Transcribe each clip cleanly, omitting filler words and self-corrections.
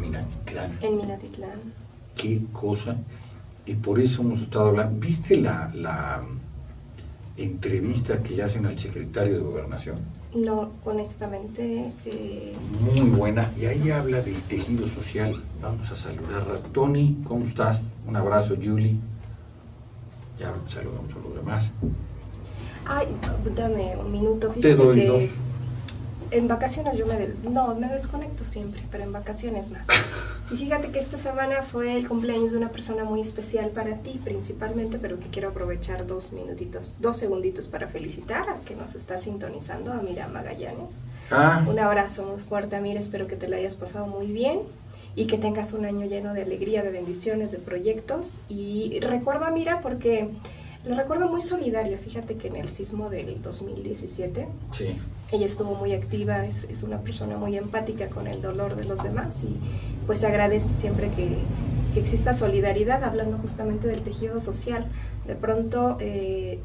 Minatitlán. En Minatitlán. Qué cosa. Y por eso hemos estado hablando. ¿Viste la entrevista que le hacen al secretario de Gobernación? No, honestamente. Muy buena. Y ahí habla del tejido social. Vamos a saludar a Tony. ¿Cómo estás? Un abrazo, Julie. Ya saludamos a los demás. Ay, dame un minuto. Te Fíjate doy que dos. en vacaciones yo me desconecto siempre, pero en vacaciones más. Y fíjate que esta semana fue el cumpleaños de una persona muy especial para ti, principalmente, pero que quiero aprovechar 2 segunditos para felicitar a que nos está sintonizando, a Mira Magallanes. Un abrazo muy fuerte, Mira, espero que te la hayas pasado muy bien y que tengas un año lleno de alegría, de bendiciones, de proyectos. Y recuerdo a Mira porque la recuerdo muy solidaria. Fíjate que en el sismo del 2017, sí, ella estuvo muy activa, es una persona muy empática con el dolor de los demás y pues agradece siempre que exista solidaridad, hablando justamente del tejido social. De pronto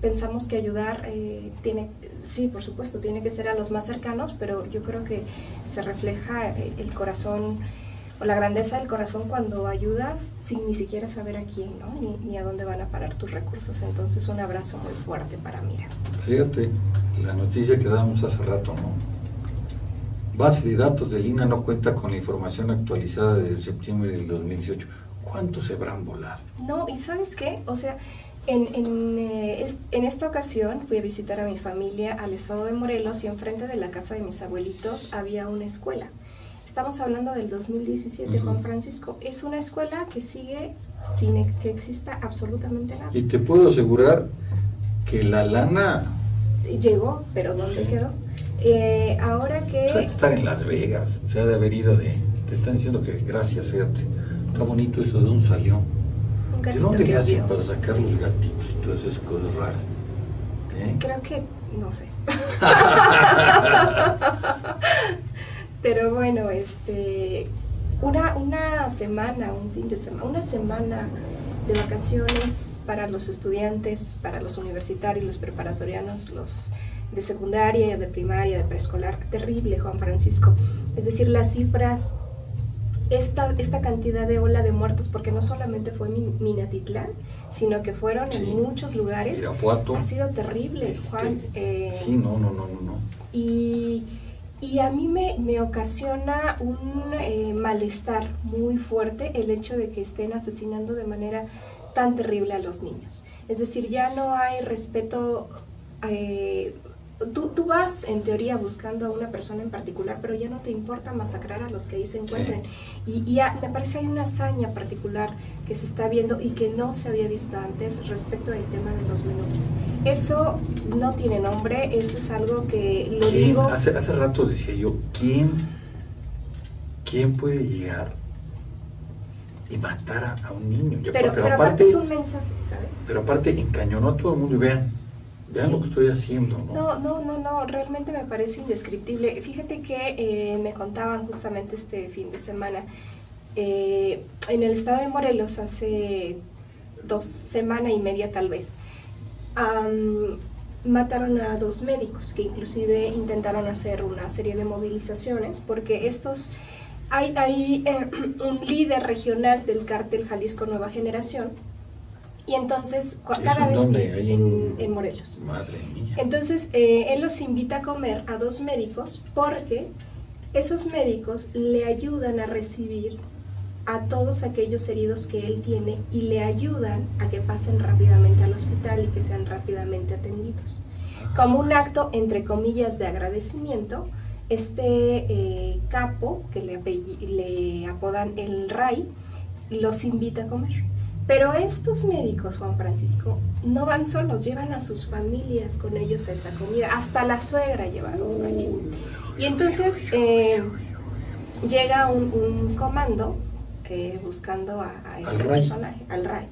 pensamos que ayudar sí, por supuesto, tiene que ser a los más cercanos, pero yo creo que se refleja el corazón o la grandeza del corazón cuando ayudas sin ni siquiera saber a quién, ¿no? Ni a dónde van a parar tus recursos. Entonces, un abrazo muy fuerte para Mira. Fíjate, la noticia que dábamos hace rato, ¿no? Base de datos del INAH no cuenta con la información actualizada desde septiembre del 2018. ¿Cuántos se habrán volado? No, ¿y sabes qué? O sea, en esta ocasión fui a visitar a mi familia al estado de Morelos y enfrente de la casa de mis abuelitos había una escuela. Estamos hablando del 2017, Juan Francisco. Es una escuela que sigue sin que exista absolutamente nada. Y te puedo asegurar que la lana llegó, pero ¿dónde quedó? Ahora que... O sea, estar en Las Vegas, se ha de haber ido de... Te están diciendo que gracias, fíjate. Está bonito eso, ¿de dónde salió? ¿De dónde le hacen para sacar los gatitos y todas esas cosas raras? Creo que... no sé. Pero bueno, una semana, un fin de semana, una semana de vacaciones para los estudiantes, para los universitarios, los preparatorianos, los de secundaria, de primaria, de preescolar, terrible, Juan Francisco. Es decir, las cifras, esta cantidad de ola de muertos, porque no solamente fue Minatitlán, sino que fueron en muchos lugares. Irapuato. Ha sido terrible, Juan. Sí, no. Y a mí me ocasiona un malestar muy fuerte el hecho de que estén asesinando de manera tan terrible a los niños. Es decir, ya no hay respeto. Tú vas en teoría buscando a una persona en particular, pero ya no te importa masacrar a los que ahí se encuentren. Sí. Y me parece hay una hazaña particular que se está viendo y que no se había visto antes respecto al tema de los menores. Eso no tiene nombre, eso es algo que lo digo... Hace rato decía yo, ¿quién puede llegar y matar a un niño? Pero aparte es un mensaje, ¿sabes? Pero aparte encañonó a todo el mundo y vean lo que estoy haciendo, ¿no? No, realmente me parece indescriptible. Fíjate que me contaban justamente este fin de semana, en el estado de Morelos, hace 2 semanas y media tal vez, mataron a 2 médicos que inclusive intentaron hacer una serie de movilizaciones porque hay un líder regional del cártel Jalisco Nueva Generación. Y entonces, cada vez que en Morelos. Madre mía. Entonces, él los invita a comer a 2 médicos porque esos médicos le ayudan a recibir a todos aquellos heridos que él tiene y le ayudan a que pasen rápidamente al hospital y que sean rápidamente atendidos. Como un acto, entre comillas, de agradecimiento, capo, que le apodan el Ray, los invita a comer. Pero estos médicos, Juan Francisco, no van solos, llevan a sus familias con ellos a esa comida, hasta la suegra llevaron allí. Y entonces llega un comando buscando a este personaje, al Ray.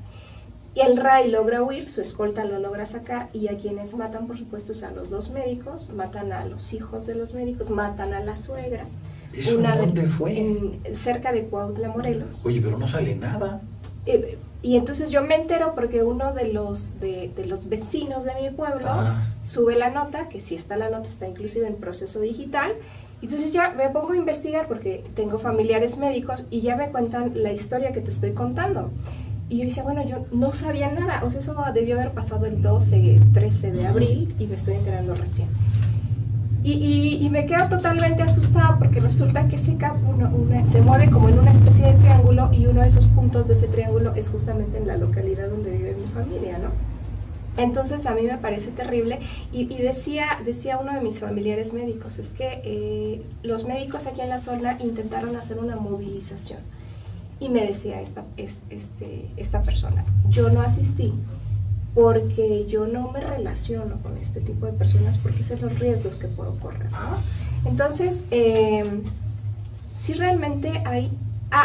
Y el Ray logra huir, su escolta lo logra sacar, y a quienes matan, por supuesto, es a los 2 médicos, matan a los hijos de los médicos, matan a la suegra. ¿Eso dónde fue? Cerca de Cuautla, Morelos. Oye, pero no sale nada. Y entonces yo me entero porque uno de los vecinos de mi pueblo sube la nota, que sí está la nota, está inclusive en proceso digital, Entonces ya me pongo a investigar porque tengo familiares médicos y ya me cuentan la historia que te estoy contando. Y yo decía, bueno, yo no sabía nada, o sea, eso debió haber pasado el 12, 13 de abril y me estoy enterando recién. Y me quedo totalmente asustada porque resulta que ese campo se mueve como en una especie de triángulo y uno de esos puntos de ese triángulo es justamente en la localidad donde vive mi familia, ¿no? Entonces a mí me parece terrible y decía uno de mis familiares médicos, es que los médicos aquí en la zona intentaron hacer una movilización y me decía esta persona, yo no asistí porque yo no me relaciono con este tipo de personas porque sé los riesgos que puedo correr, ¿no? Entonces, sí realmente hay...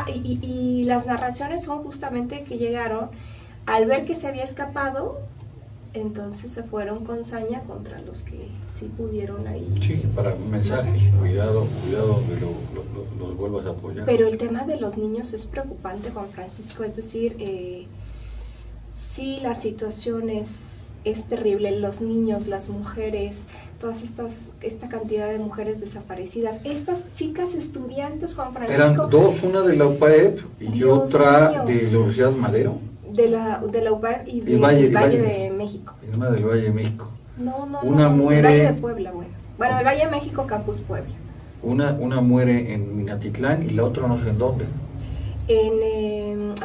y las narraciones son justamente que llegaron al ver que se había escapado, entonces se fueron con saña contra los que sí pudieron ahí. Sí, para un mensaje, cuidado que los vuelvas a apoyar. Pero el tema de los niños es preocupante, Juan Francisco, es decir, sí, la situación es terrible, los niños, las mujeres, esta cantidad de mujeres desaparecidas, estas chicas estudiantes, Juan Francisco. Eran dos, una de la UPAEP y otra mío, de la Universidad Madero. De la UPAEP y del Valle de México. Y una del Valle de México. Una muere... Del Valle de Puebla, bueno, el Valle de México, Campus Puebla. Una muere en Minatitlán y la otra no sé en dónde.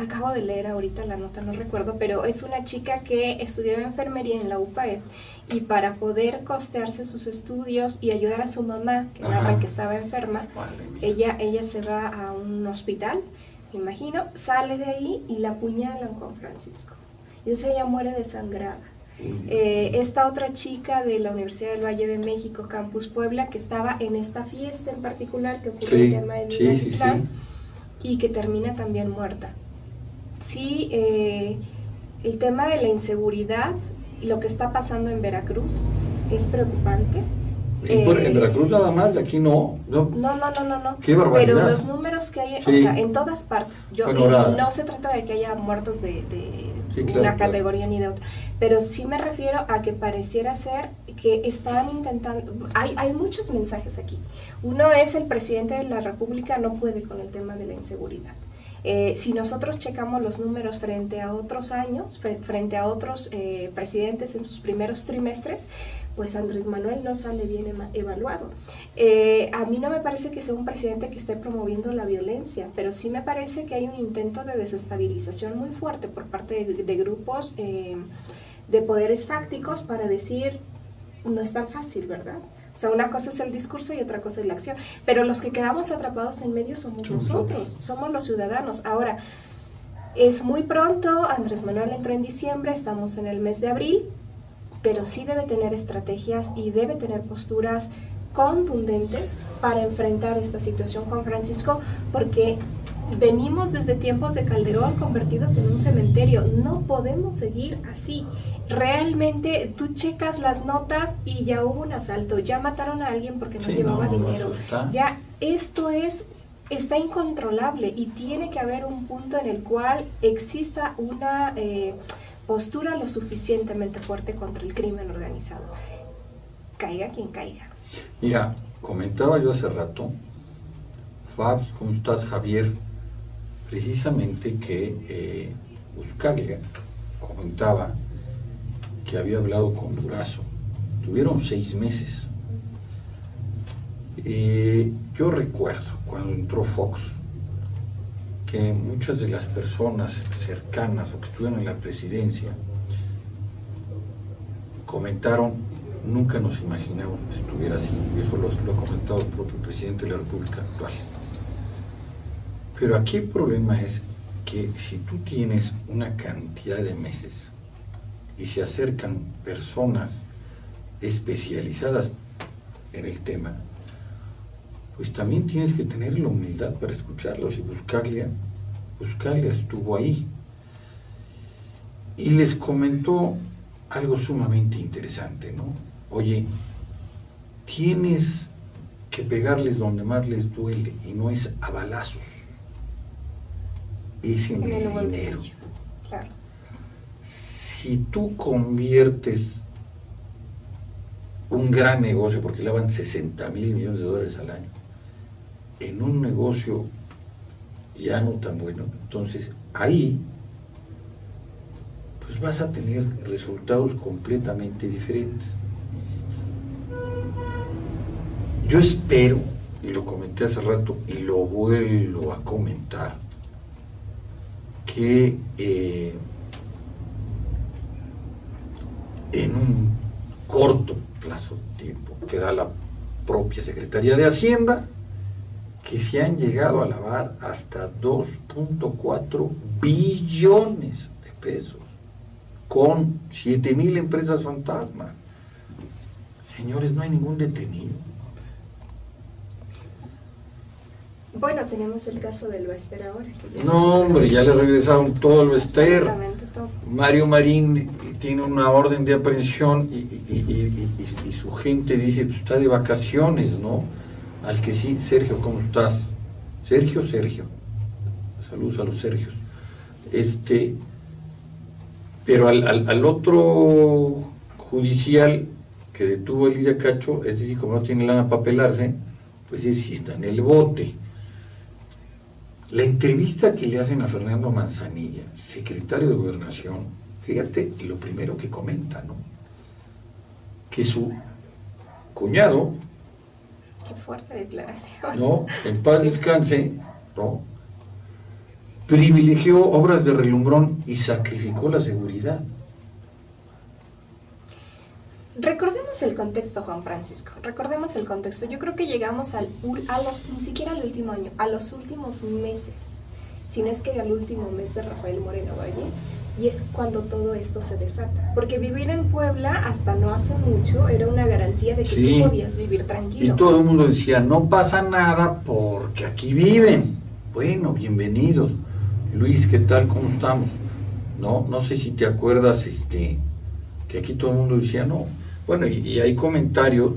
Acabo de leer ahorita la nota, no recuerdo, pero es una chica que estudiaba enfermería en la UPAEP y para poder costearse sus estudios y ayudar a su mamá, que narra que estaba enferma, ella se va a un hospital, me imagino, sale de ahí y la apuñalan, Juan Francisco. Y entonces ella muere desangrada. Esta otra chica de la Universidad del Valle de México, Campus Puebla, que estaba en esta fiesta en particular que ocurrió el tema de Minatitlán, y que termina también muerta. Sí, el tema de la inseguridad y lo que está pasando en Veracruz es preocupante. En Veracruz nada más, de aquí no. No. Qué barbaridad. Pero los números que hay, o sea, en todas partes. No se trata de que haya muertos de una categoría ni de otra, pero sí me refiero a que pareciera ser que están intentando, hay muchos mensajes aquí. Uno es el presidente de la República no puede con el tema de la inseguridad. Si nosotros checamos los números frente a otros años, frente a otros presidentes en sus primeros trimestres, pues Andrés Manuel no sale bien evaluado. A mí no me parece que sea un presidente que esté promoviendo la violencia, pero sí me parece que hay un intento de desestabilización muy fuerte por parte de grupos de poderes fácticos para decir, no es tan fácil, ¿verdad? O sea, una cosa es el discurso y otra cosa es la acción. Pero los que quedamos atrapados en medio somos nosotros, somos los ciudadanos. Ahora, es muy pronto, Andrés Manuel entró en diciembre, estamos en el mes de abril, pero sí debe tener estrategias y debe tener posturas contundentes para enfrentar esta situación, Juan Francisco, porque venimos desde tiempos de Calderón convertidos en un cementerio. No podemos seguir así. Realmente tú checas las notas y ya hubo un asalto, ya mataron a alguien porque no llevaba dinero. Ya esto está incontrolable y tiene que haber un punto en el cual exista una postura lo suficientemente fuerte contra el crimen organizado. Caiga quien caiga. Mira, comentaba yo hace rato, Fabs, ¿cómo estás, Javier? Precisamente que Buscaglia comentaba que había hablado con Durazo. Tuvieron 6 meses. Yo recuerdo cuando entró Fox que muchas de las personas cercanas o que estuvieron en la presidencia comentaron, nunca nos imaginamos que estuviera así. Eso lo ha comentado el propio presidente de la República actual. Pero aquí el problema es que si tú tienes una cantidad de meses y se acercan personas especializadas en el tema, pues también tienes que tener la humildad para escucharlos. Y Buscaglia estuvo ahí y les comentó algo sumamente interesante, ¿no? Oye, tienes que pegarles donde más les duele y no es a balazos, es en el dinero. Claro. Si tú conviertes un gran negocio, porque le van $60,000 millones al año, en un negocio ya no tan bueno, entonces ahí pues vas a tener resultados completamente diferentes. Yo espero, y lo comenté hace rato y lo vuelvo a comentar, que en un corto plazo de tiempo que da la propia Secretaría de Hacienda, que se han llegado a lavar hasta 2.4 billones de pesos con 7,000 empresas fantasmas. Señores, no hay ningún detenido. Bueno, tenemos el caso del Bester ahora. Que No, hombre, ya le regresaron todo el Bester. Absolutamente todo. Mario Marín tiene una orden de aprehensión y su gente dice, pues está de vacaciones, ¿no? Al que sí, Sergio, ¿cómo estás? Sergio. Saludos a los Sergios. Pero al otro judicial que detuvo el Lidia Cacho, es decir, como no tiene lana para pelarse, pues sí está en el bote. La entrevista que le hacen a Fernando Manzanilla, secretario de Gobernación, fíjate lo primero que comenta, ¿no? Que su cuñado, Qué fuerte declaración. ¿no? En paz descanse, ¿no? Privilegió obras de relumbrón y sacrificó la seguridad. Recordemos el contexto, Juan Francisco. Recordemos el contexto. Yo creo que llegamos ni siquiera al último año, a los últimos meses, si no es que al último mes de Rafael Moreno Valle, y es cuando todo esto se desata. Porque vivir en Puebla hasta no hace mucho era una garantía de que Sí. tú podías vivir tranquilo. Y todo el mundo decía, no pasa nada porque aquí viven. Bueno, bienvenidos. Luis, ¿qué tal? ¿Cómo estamos? No sé si te acuerdas que aquí todo el mundo decía no. Bueno, y hay comentarios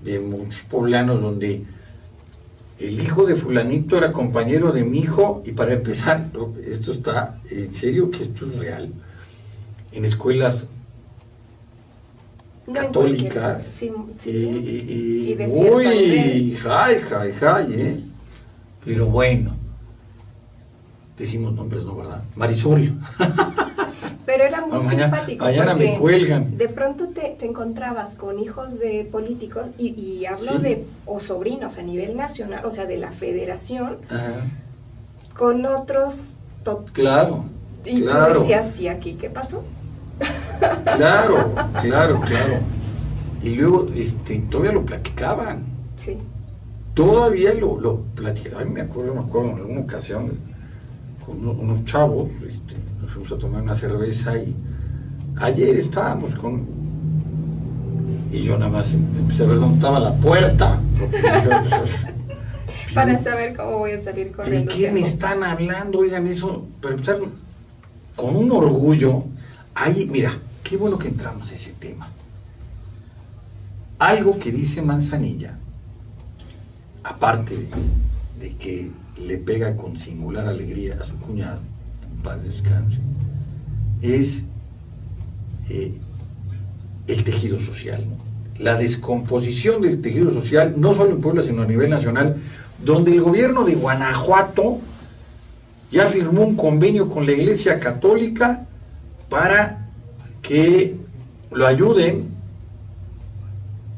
de muchos poblanos donde el hijo de fulanito era compañero de mi hijo, y para empezar, esto está, en serio que esto es real, en escuelas No católicas, sí, y de cierto muy nivel. high, pero bueno, decimos nombres, ¿no, verdad? Marisol. Pero era muy simpático. Mañana porque me cuelgan. De pronto te encontrabas con hijos de políticos, y hablo Sí. o sobrinos a nivel nacional, o sea, de la federación, Ajá. con otros. Claro, Y claro. tú decías, ¿y aquí qué pasó? Claro. Y luego todavía lo platicaban. Sí. Todavía lo platicaban. Me acuerdo en alguna ocasión con unos chavos, nos fuimos a tomar una cerveza y ayer estábamos y yo nada más empecé a ver dónde estaba la puerta. Para saber cómo voy a salir ¿De corriendo. qué me están hablando? Oigan, eso, pero empezar con un orgullo. Ahí, mira, qué bueno que entramos a ese tema. Algo que dice Manzanilla, aparte de que le pega con singular alegría a su cuñado, en paz descanse, es el tejido social, ¿no? La descomposición del tejido social, no solo en Puebla, sino a nivel nacional, donde el gobierno de Guanajuato ya firmó un convenio con la Iglesia Católica para que lo ayuden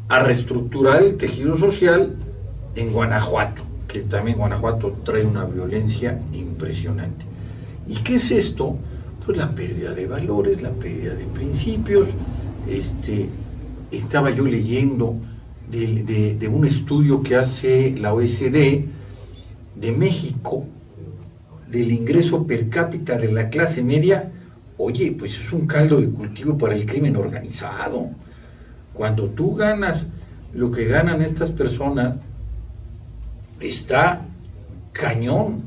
a reestructurar el tejido social en Guanajuato, que también Guanajuato trae una violencia impresionante. ¿Y qué es esto? Pues la pérdida de valores, la pérdida de principios. Estaba yo leyendo de un estudio que hace la OECD de México, del ingreso per cápita de la clase media. Oye, pues es un caldo de cultivo para el crimen organizado. Cuando tú ganas lo que ganan estas personas, está cañón.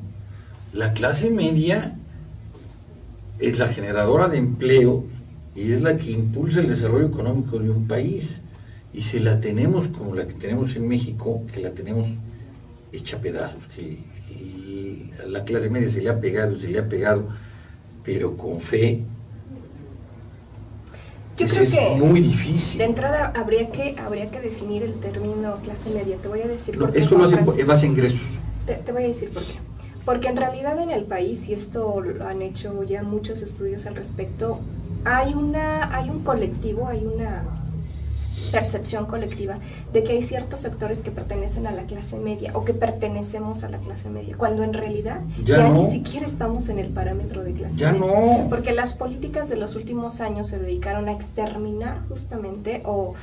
La clase media es la generadora de empleo y es la que impulsa el desarrollo económico de un país. Y si la tenemos como la que tenemos en México, que la tenemos hecha pedazos, que a la clase media se le ha pegado, pero con fe. Yo Ese creo es que muy difícil. de entrada habría que definir el término clase media. Te voy a decir por qué. Esto lo Juan hacen Francisco. en base a ingresos. Te voy a decir por qué. Porque en realidad en el país, y esto lo han hecho ya muchos estudios al respecto, hay un colectivo, hay una percepción colectiva de que hay ciertos sectores que pertenecen a la clase media o que pertenecemos a la clase media, cuando en realidad ya no. ni siquiera estamos en el parámetro de clase Ya media. no. Porque las políticas de los últimos años se dedicaron a exterminar justamente o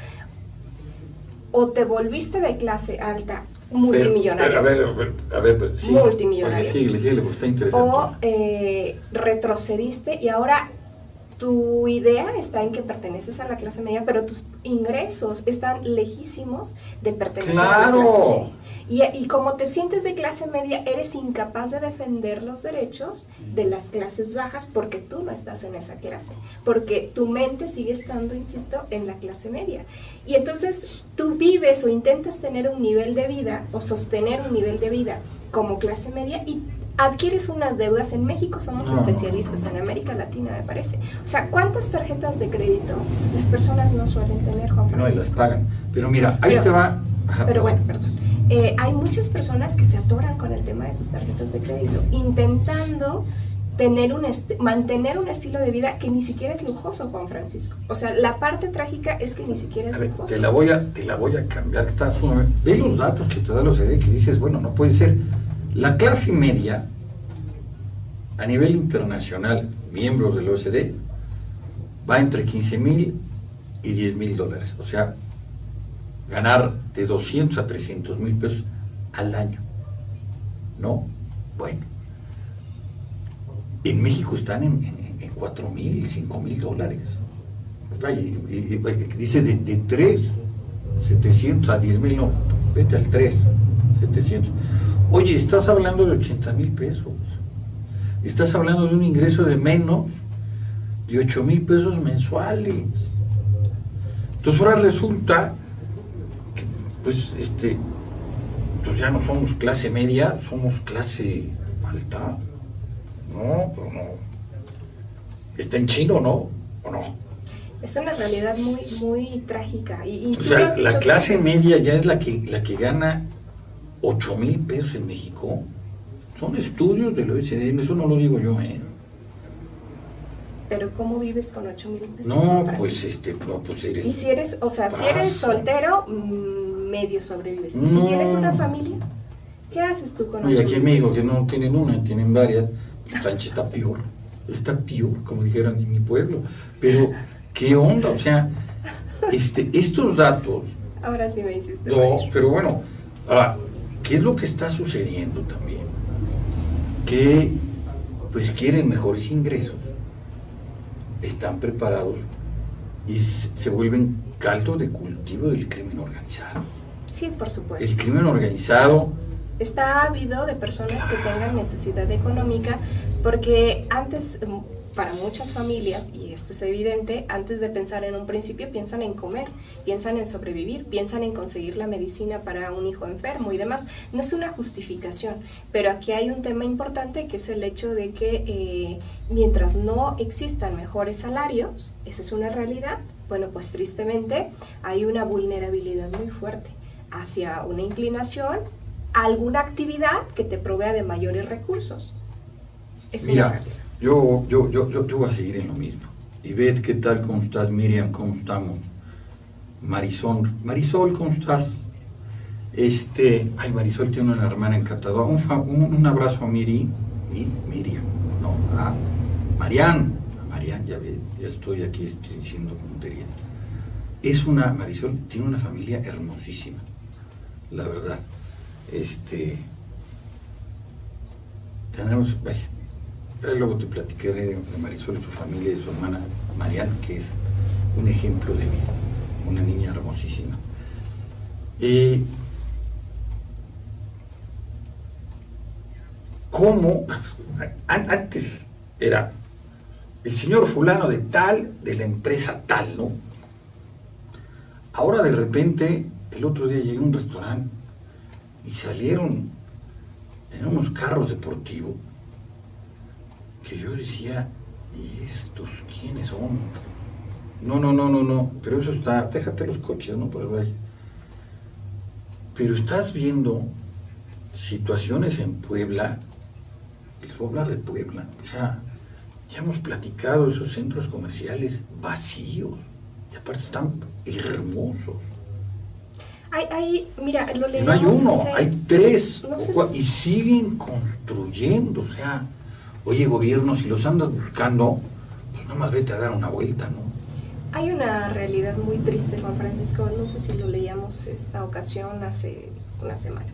te volviste de clase alta multimillonaria. A ver, sí. Multimillonaria. Oye, síguele, porque está interesante. O retrocediste y ahora tu idea está en que perteneces a la clase media, pero tus ingresos están lejísimos de pertenecer a la clase media. Y como te sientes de clase media, eres incapaz de defender los derechos de las clases bajas porque tú no estás en esa clase, porque tu mente sigue estando, insisto, en la clase media. Y entonces tú vives o intentas tener un nivel de vida o sostener un nivel de vida como clase media y adquieres unas deudas. En México somos especialistas, en América Latina me parece. O sea, ¿cuántas tarjetas de crédito las personas no suelen tener, Juan Francisco? No, y las pagan. Pero mira, ahí te va... Ajá, pero bueno, perdón. Hay muchas personas que se atoran con el tema de sus tarjetas de crédito, intentando mantener un estilo de vida que ni siquiera es lujoso, Juan Francisco. O sea, la parte trágica es que ni siquiera es lujoso. Te la voy a cambiar. Ve los datos que te da la OCDE, que dices, bueno, no puede ser. La clase media, a nivel internacional, miembros de la OCDE, va entre 15,000 y 10,000 dólares. O sea, ganar de 200 a 300 mil pesos al año. ¿No? Bueno. En México están en 4,000, 5,000 dólares. Y dice de 3,700 a 10,000, no, vete al 3,700. Oye, estás hablando de 80,000 pesos. Estás hablando de un ingreso de menos de 8,000 pesos mensuales. Entonces ahora resulta que, pues, entonces ya no somos clase media, somos clase alta. No, pero no. ¿Está en chino, no? ¿O no? Es una realidad muy, muy trágica. Y o sea, la clase media ya es la que gana 8,000 pesos en México. Son estudios del OECD, eso no lo digo yo, Pero ¿cómo vives con 8,000 pesos? No, pues no, pues eres... Y si eres, o sea, si eres soltero, medio sobrevives. Y si tienes una familia, ¿qué haces tú con 8,000 pesos? Y aquí en México, que no tienen una, tienen varias, está peor, como dijeran en mi pueblo. Pero, ¿qué onda? O sea, estos datos... Ahora sí me hiciste. No, pero bueno, ahora, ¿qué es lo que está sucediendo también? Que, pues, quieren mejores ingresos, están preparados y se vuelven caldo de cultivo del crimen organizado. Sí, por supuesto. El crimen organizado... Está ávido de personas que tengan necesidad económica, porque antes, para muchas familias, y esto es evidente, antes de pensar en un principio piensan en comer, piensan en sobrevivir, piensan en conseguir la medicina para un hijo enfermo y demás. No es una justificación, pero aquí hay un tema importante, que es el hecho de que mientras no existan mejores salarios, esa es una realidad, bueno, pues tristemente hay una vulnerabilidad muy fuerte hacia una inclinación a alguna actividad que te provea de mayores recursos. Mira, yo voy a seguir en lo mismo. Ivette, ¿qué tal? ¿Cómo estás? Miriam, ¿cómo estamos? Marisol, ¿cómo estás? Marisol tiene una hermana encantadora. Un abrazo a Miriam, no, a Marian, ya ves, ya estoy aquí diciendo tontería. Marisol tiene una familia hermosísima, la verdad. Tenemos, luego te platicaré de Marisol y su familia y de su hermana Mariana, que es un ejemplo de vida, una niña hermosísima. ¿Cómo? Antes era el señor fulano de tal, de la empresa tal, ¿no? Ahora de repente, el otro día llegué a un restaurante y salieron en unos carros deportivos que yo decía, ¿y estos quiénes son? No, pero eso está, déjate los coches, ¿no? Por ahí. Pero estás viendo situaciones en Puebla, les voy a hablar de Puebla, o sea, ya hemos platicado de esos centros comerciales vacíos, y aparte están hermosos. Mira, lo Y no hay leíamos uno, hace- hay tres, no sé y siguen construyendo, o sea, oye gobierno, si los andas buscando, pues nomás vete a dar una vuelta, ¿no? Hay una realidad muy triste, Juan Francisco, no sé si lo leíamos esta ocasión hace una semana,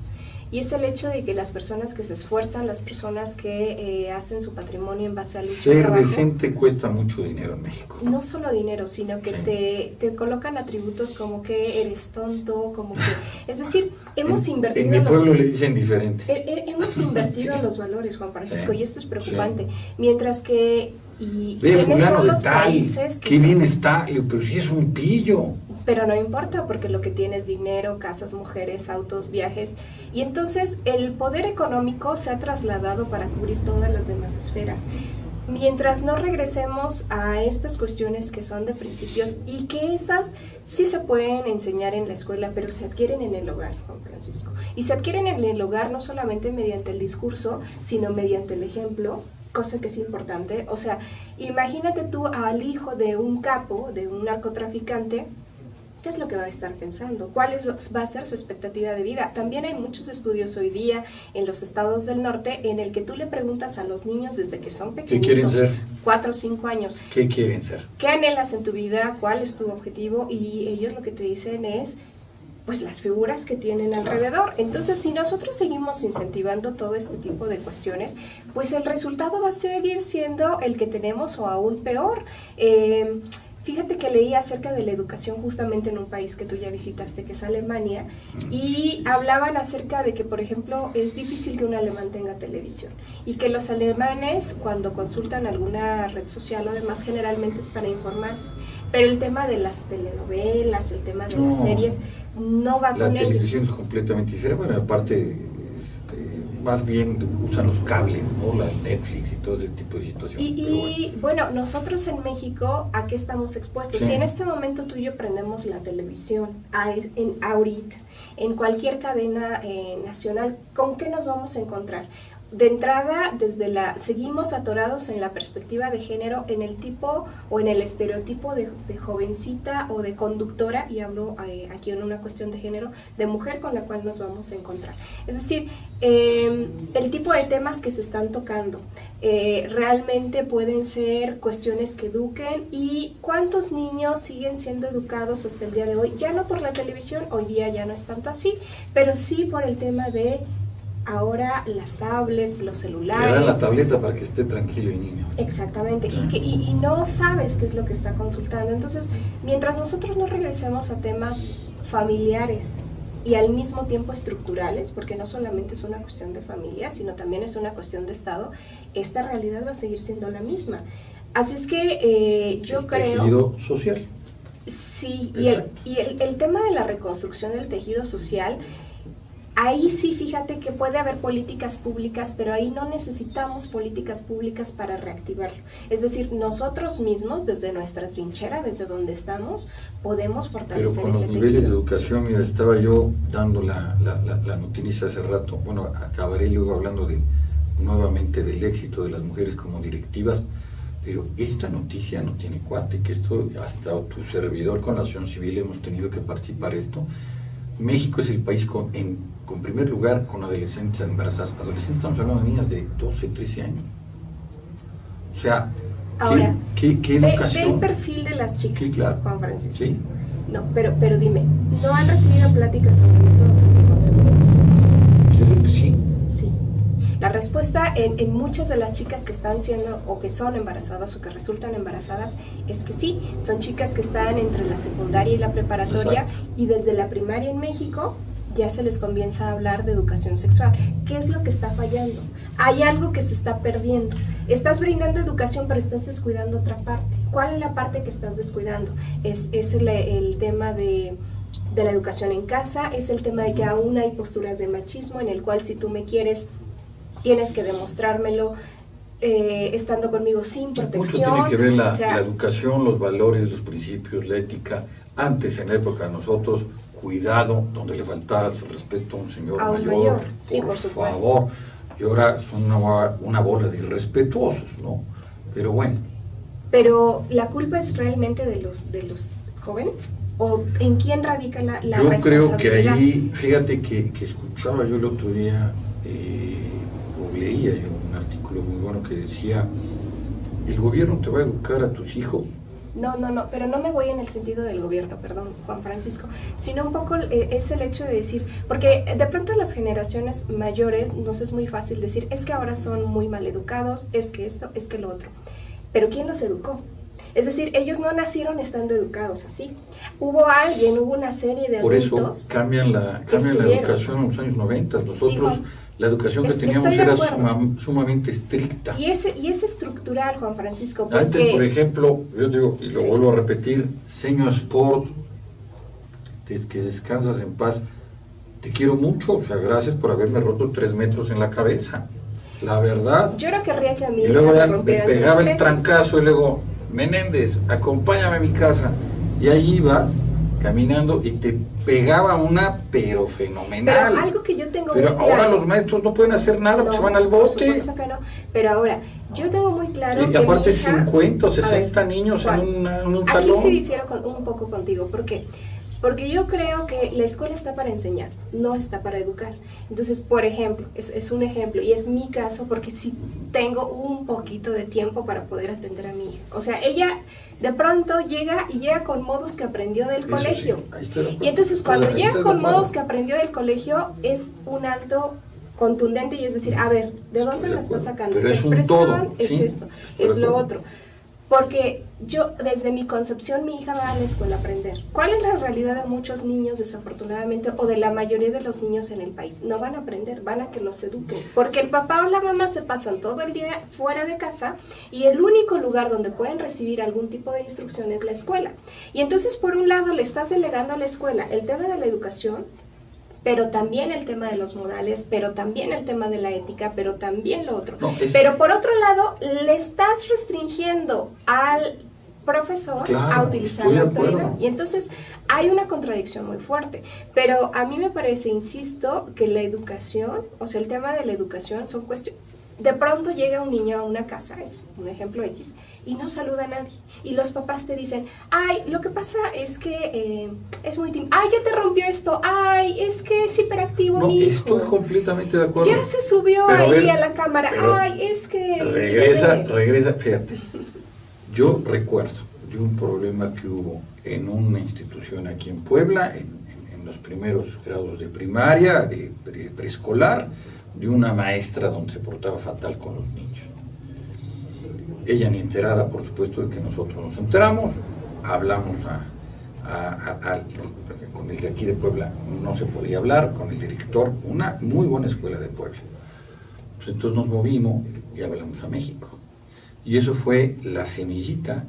y es el hecho de que las personas que se esfuerzan, las personas que hacen su patrimonio en base a lucha y Ser trabajo, decente cuesta mucho dinero en México. no solo dinero, sino que Sí. te colocan atributos como que eres tonto, como que, es decir, hemos invertido En mi en pueblo le dicen diferente. hemos invertido Sí. en los valores, Juan Francisco, Sí. y esto es preocupante, mientras que, y Ve, ¿quiénes fulano son de los tal, países que qué son? bien está, le digo, pero si es un pillo. Pero no importa porque lo que tiene es dinero, casas, mujeres, autos, viajes. Y entonces el poder económico se ha trasladado para cubrir todas las demás esferas. Mientras no regresemos a estas cuestiones que son de principios y que esas sí se pueden enseñar en la escuela, pero se adquieren en el hogar, Juan Francisco. Y se adquieren en el hogar no solamente mediante el discurso, sino mediante el ejemplo, cosa que es importante. O sea, imagínate tú al hijo de un capo, de un narcotraficante, ¿qué es lo que va a estar pensando? Va a ser su expectativa de vida? También hay muchos estudios hoy día en los estados del norte en el que tú le preguntas a los niños desde que son ¿Qué quieren pequeñitos, ser? 4 o 5 años, ¿Qué quieren ser? ¿qué anhelas en tu vida? ¿Cuál es tu objetivo? Y ellos lo que te dicen es, pues las figuras que tienen alrededor. Entonces, si nosotros seguimos incentivando todo este tipo de cuestiones, pues el resultado va a seguir siendo el que tenemos o aún peor. Fíjate que leí acerca de la educación justamente en un país que tú ya visitaste, que es Alemania, y hablaban acerca de que, por ejemplo, es difícil que un alemán tenga televisión y que los alemanes, cuando consultan alguna red social o demás, generalmente es para informarse, pero el tema de las telenovelas, el tema de las series, no va La con televisión ellos. es completamente diferente. Bueno, aparte, más bien usan los cables, ¿no? La Netflix y todo ese tipo de situaciones. Bueno, nosotros en México, ¿a qué estamos expuestos? Sí. Si en este momento tú y yo prendemos la televisión, ahorita, en cualquier cadena nacional, ¿con qué nos vamos a encontrar? De entrada, seguimos atorados en la perspectiva de género, en el tipo o en el estereotipo de jovencita o de conductora, y hablo aquí en una cuestión de género, de mujer con la cual nos vamos a encontrar. Es decir, el tipo de temas que se están tocando realmente pueden ser cuestiones que eduquen, y cuántos niños siguen siendo educados hasta el día de hoy, ya no por la televisión, hoy día ya no es tanto así, pero sí por el tema de ahora las tablets, los celulares. Le dan la tableta para que esté tranquilo el niño. Exactamente, y no sabes qué es lo que está consultando. Entonces, mientras nosotros no regresemos a temas familiares y al mismo tiempo estructurales, porque no solamente es una cuestión de familia, sino también es una cuestión de Estado, esta realidad va a seguir siendo la misma. Así es que yo creo... Tejido social. Sí, y el tema de la reconstrucción del tejido social... Ahí sí, fíjate que puede haber políticas públicas, pero ahí no necesitamos políticas públicas para reactivarlo. Es decir, nosotros mismos, desde nuestra trinchera, desde donde estamos, podemos fortalecer ese tejido. Pero con los niveles de educación, mira, estaba yo dando la noticia hace rato, bueno, acabaré luego hablando nuevamente del éxito de las mujeres como directivas, pero esta noticia no tiene cuate, que esto, hasta tu servidor con la acción civil hemos tenido que participar esto. México es el país con primer lugar con adolescentes embarazadas. Adolescentes, estamos hablando de niñas de 12, 13 años. O sea, ahora, ¿qué educación? Ve el perfil de las chicas, Sí, claro. Juan Francisco. Sí. No, pero dime, ¿no han recibido pláticas sobre métodos anticonceptivos? Yo creo que sí. Sí. La respuesta en muchas de las chicas que están siendo o que son embarazadas o que resultan embarazadas es que sí, son chicas que están entre la secundaria y la preparatoria. Exacto. Y desde la primaria en México ya se les comienza a hablar de educación sexual. ¿Qué es lo que está fallando? Hay algo que se está perdiendo. Estás brindando educación, pero estás descuidando otra parte. ¿Cuál es la parte que estás descuidando? Es el tema de la educación en casa, es el tema de que aún hay posturas de machismo en el cual si tú me quieres, tienes que demostrármelo. estando conmigo sin Mucho protección. tiene que ver O sea, la educación, los valores, los principios, la ética. Antes, en la época de nosotros, cuidado, donde le faltara el respeto a un señor a un mayor, sí, por supuesto. favor. Y ahora son una bola de irrespetuosos, ¿no? Pero bueno. Pero la culpa es realmente de los jóvenes, o en quién radica la Yo responsabilidad. creo que ahí, fíjate que escuchaba yo el otro día, o leía yo un artículo muy bueno que decía, el gobierno te va a educar a tus hijos. No, pero no me voy en el sentido del gobierno, perdón, Juan Francisco, sino un poco es el hecho de decir, porque de pronto en las generaciones mayores nos es muy fácil decir, es que ahora son muy mal educados, es que esto, es que lo otro. Pero ¿quién los educó? Es decir, ellos no nacieron estando educados así. Hubo una serie de Por adultos. eso cambian la educación en los años 90. Nosotros, sí, la educación que teníamos era sumamente estricta. Y es estructural, Juan Francisco. Porque... Antes, por ejemplo, yo digo, y lo vuelvo a repetir, señor Sport, que descansas en paz, te quiero mucho, o sea, gracias por haberme roto 3 metros en la cabeza. La verdad. Yo no querría que a mí y luego ya me pegaba el trancazo y luego, Menéndez, acompáñame a mi casa. Y ahí ibas caminando y te pegaba una, pero fenomenal. Pero algo que yo tengo pero muy ahora claro, los maestros no pueden hacer nada, porque se van al bote. Por supuesto que no. Pero ahora, yo tengo muy claro y que aparte mi hija, 50 o 60 niños en un salón. Aquí sí difiero un poco contigo. ¿Por qué? Porque yo creo que la escuela está para enseñar, no está para educar. Entonces, por ejemplo, es un ejemplo, y es mi caso porque sí tengo un poquito de tiempo para poder atender a mi hija. O sea, ella de pronto llega con modos que aprendió del colegio. Sí, y entonces cuando llega con modos que aprendió del colegio, es un alto contundente y es decir, a ver, ¿de dónde me está sacando esta expresión? Es esto, es lo otro. Porque yo, desde mi concepción, mi hija va a la escuela a aprender. ¿Cuál es la realidad de muchos niños, desafortunadamente, o de la mayoría de los niños en el país? No van a aprender, van a que los eduquen. Porque el papá o la mamá se pasan todo el día fuera de casa y el único lugar donde pueden recibir algún tipo de instrucción es la escuela. Y entonces, por un lado, le estás delegando a la escuela el tema de la educación, pero también el tema de los modales, pero también el tema de la ética, pero también lo otro. Pero por otro lado, le estás restringiendo al profesor a utilizar la autoridad. Y entonces hay una contradicción muy fuerte. Pero a mí me parece, insisto, que la educación, o sea, el tema de la educación son cuestiones. De pronto llega un niño a una casa, es un ejemplo X, y no saluda a nadie. Y los papás te dicen, ay, lo que pasa es que es muy tímido. Ay, ya te rompió esto. Ay, es que es hiperactivo mi hijo. Estoy completamente de acuerdo. Ya se subió ahí a la cámara. Ay, es que... Regresa, fíjate. Yo recuerdo de un problema que hubo en una institución aquí en Puebla, en los primeros grados de primaria, de preescolar, de una maestra donde se portaba fatal con los niños. Ella ni enterada, por supuesto, de que nosotros nos enteramos, hablamos con el de aquí de Puebla, no se podía hablar, con el director, una muy buena escuela de Puebla. Pues entonces nos movimos y hablamos a México. Y eso fue la semillita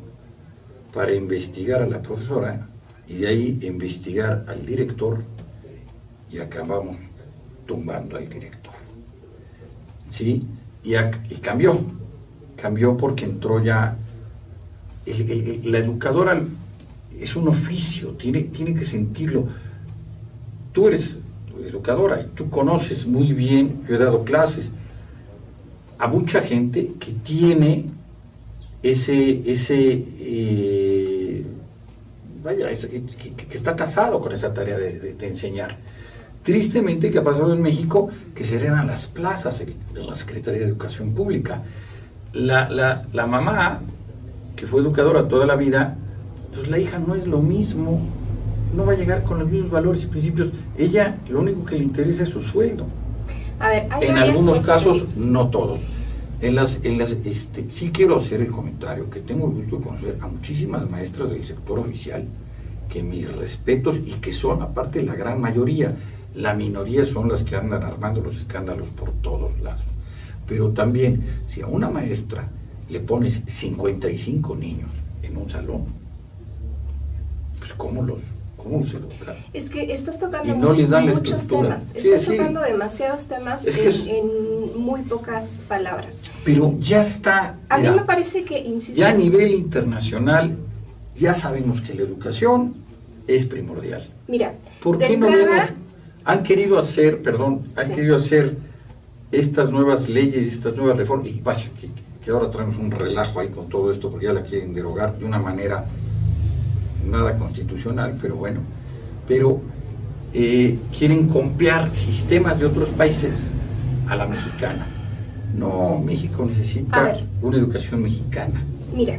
para investigar a la profesora y de ahí investigar al director y acabamos tumbando al director. ¿Sí? Y cambió porque entró ya, la educadora es un oficio, tiene que sentirlo. Tú eres educadora y tú conoces muy bien, yo he dado clases a mucha gente que tiene que está casado con esa tarea de enseñar. Tristemente, ¿qué ha pasado en México? Que se llenan las plazas de la Secretaría de Educación Pública. La mamá, que fue educadora toda la vida, pues la hija no es lo mismo, no va a llegar con los mismos valores y principios. Ella, lo único que le interesa es su sueldo. A ver, en algunos casos, no todos. Sí quiero hacer el comentario que tengo el gusto de conocer a muchísimas maestras del sector oficial, que mis respetos y que son, aparte, la gran mayoría. La minoría son las que andan armando los escándalos por todos lados. Pero también, si a una maestra le pones 55 niños en un salón, pues ¿cómo cómo los educan. Es que estás tocando Y no les dan la muchos estructura. temas, Sí, estás sí. tocando demasiados temas Es que en muy pocas palabras. Pero ya está, A mira, mí me parece que, insisto, ya a nivel internacional, ya sabemos que la educación es primordial. mira, ¿Por de qué no entrada, vemos? Han querido hacer estas nuevas leyes, estas nuevas reformas, y vaya, que ahora traemos un relajo ahí con todo esto, porque ya la quieren derogar de una manera nada constitucional, pero bueno, quieren copiar sistemas de otros países a la mexicana. No, México A necesita ver. una educación mexicana. mira,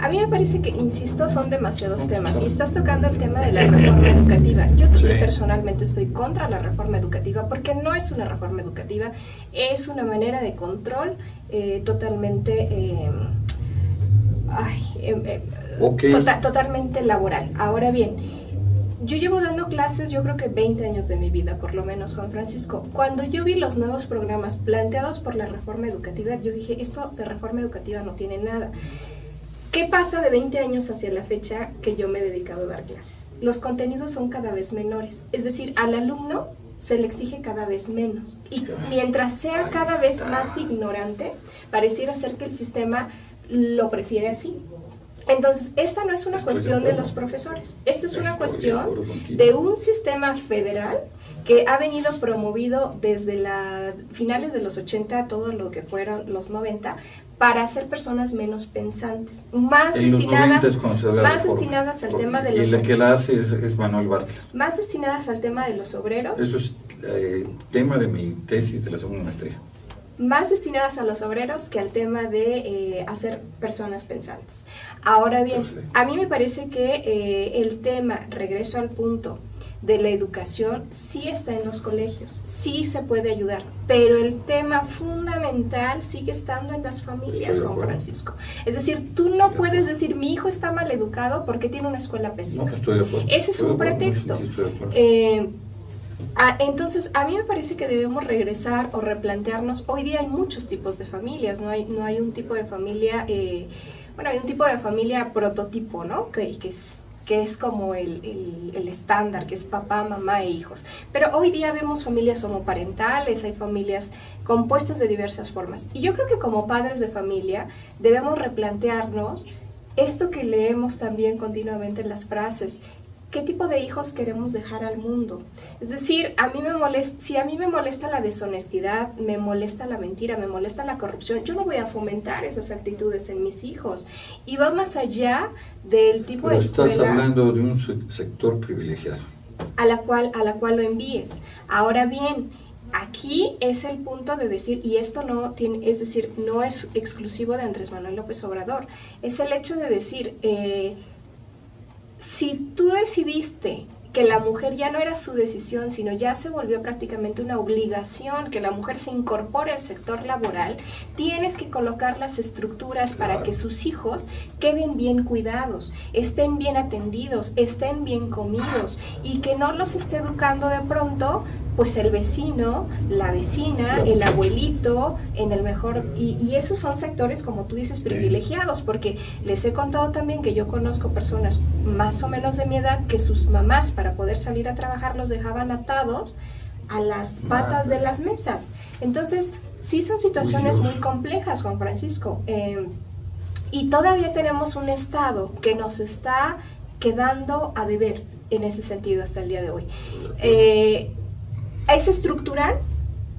a mí me parece que, insisto, son demasiados temas y estás tocando el tema de la reforma educativa. Yo Sí. personalmente estoy contra la reforma educativa porque no es una reforma educativa, es una manera de control totalmente Ok. totalmente laboral. Ahora bien, yo llevo dando clases, yo creo que 20 años de mi vida, por lo menos, Juan Francisco. Cuando yo vi los nuevos programas planteados por la reforma educativa, yo dije, esto de reforma educativa no tiene nada. ¿Qué pasa de 20 años hacia la fecha que yo me he dedicado a dar clases? Los contenidos son cada vez menores, es decir, al alumno se le exige cada vez menos. Y mientras sea cada vez más ignorante, pareciera ser que el sistema lo prefiere así. Entonces, esta no es una cuestión de los profesores, esta es una cuestión de un sistema federal que ha venido promovido desde finales de los 80, todo lo que fueron los 90, para hacer personas menos pensantes, más destinadas al tema de los... Y la que la hace es Manuel Bartlett. Más destinadas al tema de los obreros. Eso es tema de mi tesis de la segunda maestría. Más destinadas a los obreros que al tema de hacer personas pensantes. Ahora bien, Perfecto. a mí me parece que el tema, regreso al punto, de la educación sí está en los colegios, sí se puede ayudar, pero el tema fundamental sigue estando en las familias, Juan Francisco. Es decir, tú no puedes decir, mi hijo está mal educado porque tiene una escuela pésima. No, estoy de acuerdo. Ese es un pretexto. Sí, estoy de acuerdo. Entonces, a mí me parece que debemos regresar o replantearnos. Hoy día hay muchos tipos de familias, no hay un tipo de familia, hay un tipo de familia prototipo, ¿no? Que es como el estándar, que es papá, mamá e hijos. Pero hoy día vemos familias homoparentales, hay familias compuestas de diversas formas. Y yo creo que como padres de familia debemos replantearnos esto que leemos también continuamente en las frases. ¿Qué tipo de hijos queremos dejar al mundo? Es decir, si a mí me molesta la deshonestidad, me molesta la mentira, me molesta la corrupción, yo no voy a fomentar esas actitudes en mis hijos. Y va más allá del tipo de escuela. Estás hablando de un sector privilegiado. A la cual lo envíes. Ahora bien, aquí es el punto de decir, y esto no es exclusivo de Andrés Manuel López Obrador, es el hecho de decir, si tú decidiste que la mujer ya no era su decisión, sino ya se volvió prácticamente una obligación que la mujer se incorpore al sector laboral, tienes que colocar las estructuras para que sus hijos queden bien cuidados, estén bien atendidos, estén bien comidos y que no los esté educando de pronto pues el vecino, la vecina, el abuelito, en el mejor, y esos son sectores, como tú dices, privilegiados, porque les he contado también que yo conozco personas más o menos de mi edad que sus mamás para poder salir a trabajar los dejaban atados a las patas de las mesas. Entonces, sí son situaciones muy complejas, Juan Francisco, y todavía tenemos un Estado que nos está quedando a deber en ese sentido hasta el día de hoy. ¿Es estructural?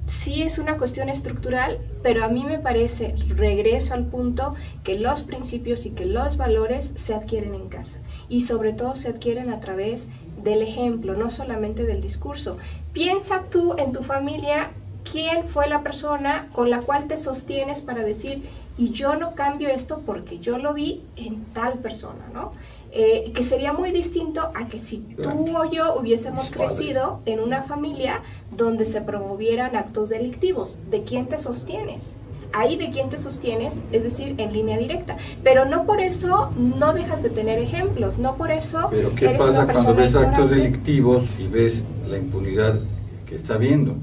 Sí, es una cuestión estructural, pero a mí me parece, regreso al punto, que los principios y que los valores se adquieren en casa y sobre todo se adquieren a través del ejemplo, no solamente del discurso. Piensa tú en tu familia, quién fue la persona con la cual te sostienes para decir, y yo no cambio esto porque yo lo vi en tal persona, ¿no? Que sería muy distinto a que si tú o yo hubiésemos crecido en una familia donde se promovieran actos delictivos. ¿De quién te sostienes? Ahí de quién te sostienes, es decir, en línea directa. Pero no por eso no dejas de tener ejemplos, no por eso. Pero ¿qué eres pasa una cuando ves ignorante? actos delictivos y ves la impunidad que está habiendo?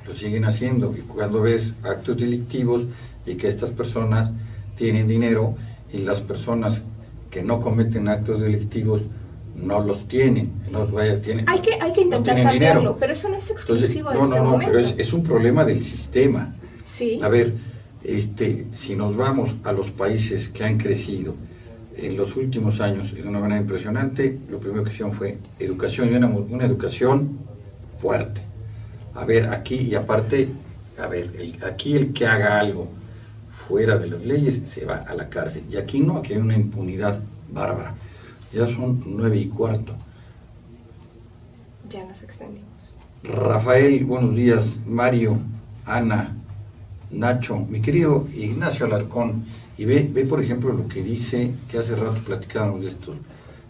Lo siguen haciendo. Y cuando ves actos delictivos y que estas personas tienen dinero y las personas que no cometen actos delictivos no los tienen, Hay que intentar tienen cambiarlo, dinero. pero eso no es Entonces, exclusivo de este momento. pero es un problema del sistema. Sí. A ver, si nos vamos a los países que han crecido en los últimos años de una manera impresionante, lo primero que hicieron fue educación, y una educación fuerte. A ver, aquí, y aparte, aquí el que haga algo fuera de las leyes se va a la cárcel. Y aquí no, aquí hay una impunidad bárbara. Ya son 9:15. Ya nos extendimos. Rafael, buenos días. Mario, Ana, Nacho, mi querido Ignacio Alarcón, y ve por ejemplo lo que dice, que hace rato platicábamos de esto,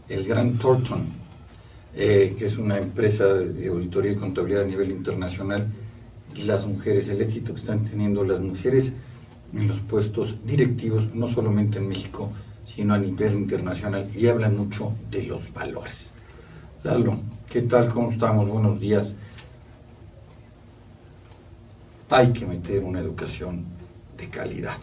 el Grant Thornton, que es una empresa de auditoría y contabilidad a nivel internacional, las mujeres, el éxito que están teniendo las mujeres en los puestos directivos, no solamente en México, sino a nivel internacional, y hablan mucho de los valores. Lalo, ¿qué tal? ¿Cómo estamos? Buenos días. Hay que meter una educación de calidad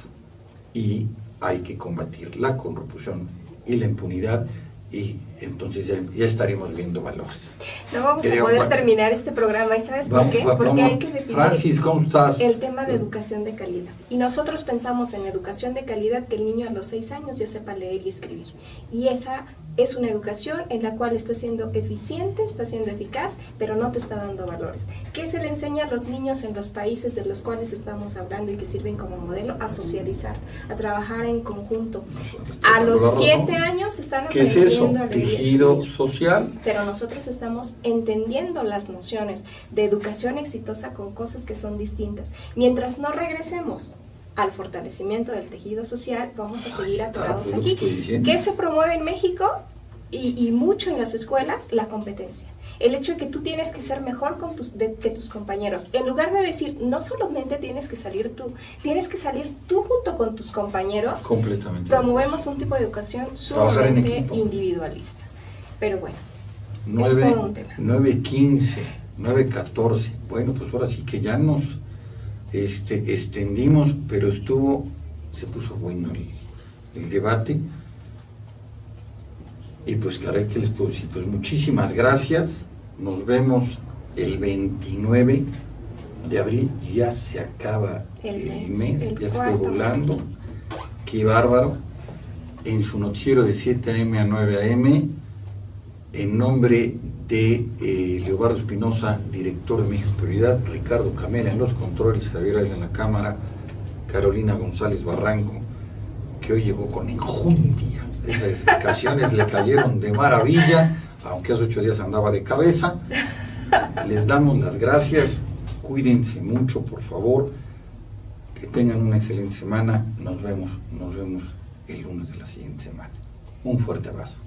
y hay que combatir la corrupción y la impunidad, y entonces ya estaremos viendo valores. No vamos a poder terminar este programa, ¿y sabes por qué? Porque hay que definir Francis, ¿cómo estás? El tema de educación de calidad. Y nosotros pensamos en educación de calidad, que el niño a los 6 años ya sepa leer y escribir. Y esa es una educación en la cual está siendo eficiente, está siendo eficaz, pero no te está dando valores. ¿Qué se le enseña a los niños en los países de los cuales estamos hablando y que sirven como modelo? A socializar, a trabajar en conjunto. A los 7 años están aprendiendo. ¿Qué es eso? Tejido social. Pero nosotros estamos entendiendo las nociones de educación exitosa con cosas que son distintas. Mientras no regresemos al fortalecimiento del tejido social, vamos a seguir atorados aquí. ¿Qué se promueve en México? Y mucho en las escuelas, la competencia. El hecho de que tú tienes que ser mejor que tus compañeros. En lugar de decir, no solamente tienes que salir tú junto con tus compañeros. Completamente. Promovemos un tipo de educación sumamente individualista. Pero bueno, es todo un tema. 9:15, 9:14. Bueno, pues ahora sí que ya nos extendimos, pero se puso bueno el debate. Y pues caray, ¿qué les puedo decir? Pues muchísimas gracias. Nos vemos el 29 de abril. Ya se acaba el mes, ya se fue volando. Qué bárbaro. En su noticiero de 7 a.m. a 9 a.m., en nombre de Leobardo Espinosa, director de México Prioridad, Ricardo Camera en los controles, Javier Ayala en la cámara, Carolina González Barranco, que hoy llegó con enjundia. Esas vacaciones le cayeron de maravilla, aunque hace 8 días andaba de cabeza. Les damos las gracias, cuídense mucho, por favor, que tengan una excelente semana. Nos vemos el lunes de la siguiente semana. Un fuerte abrazo.